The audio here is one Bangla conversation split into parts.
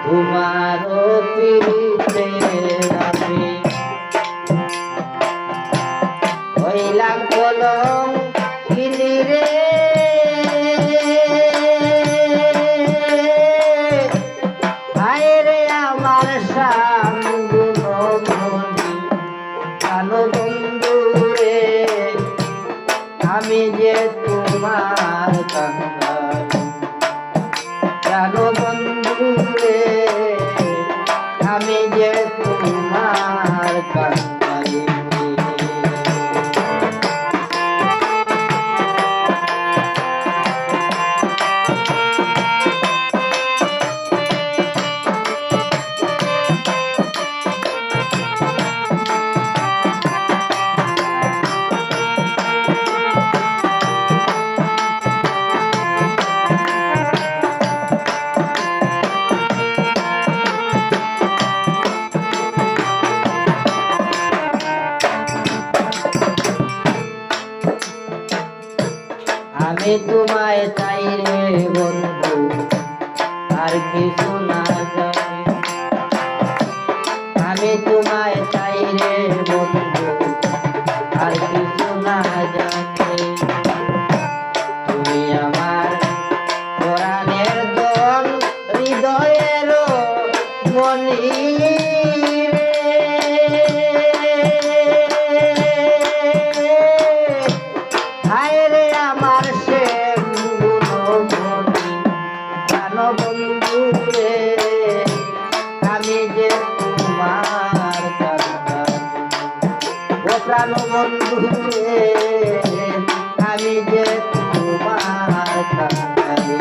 তোমার পিড়িতে আমি হইলাম কলঙ্কিনী রে। হায় রে আমার সামগুণী কালো বন্ধু রে, আমি যে তোমার কাঙ্গালি জানো বন্ধু রে, আমি যে তোমার কাঙ্গালি। আমি তোমায় চাই রে বন্ধু, আর কিছু না জানি। আমি তোমায় চাই রে বন্ধু, আর কিছু না জানি। তুমি আমার পরাণের দল, হৃদয়ের মনি বন্ধু রে, আমি যে তোমার কাঙ্গালি। ও প্রাণ বন্ধু রে, আমি যে তোমার কাঙ্গালি।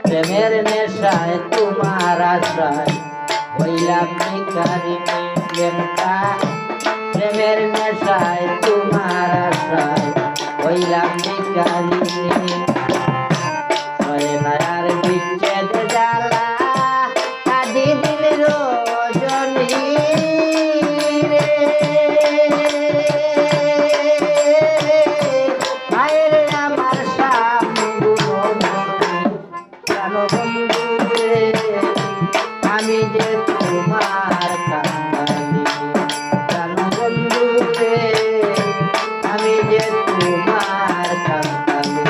প্রেমের নেশায় তোমার আশায় হইলাম ভিখারি প্রেমটা। প্রেমের নেশায় তোমার আশায় হইলাম ভিখারি। সয়নার বিচ্ছেদ জ্বালা কাঁদি দিন রজনী রে। মায়ের আমার বন্ধু রে, আমি যে তোমার কাঙ্গালি জানো বন্ধু রে, আমি যে তোমার কাঙ্গালি।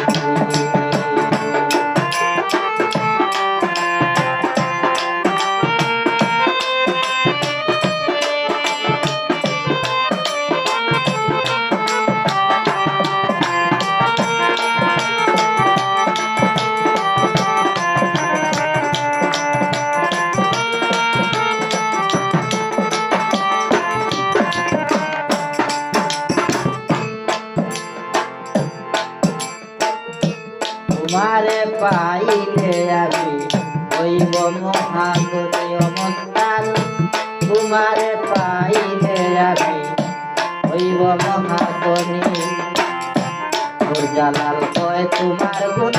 তোমারে পাইলে আমি হইব মহাগতি অবস্থান। তোমারে পাইলে আমি হইব মহাগণী। জালাল কয় তোমার গুণ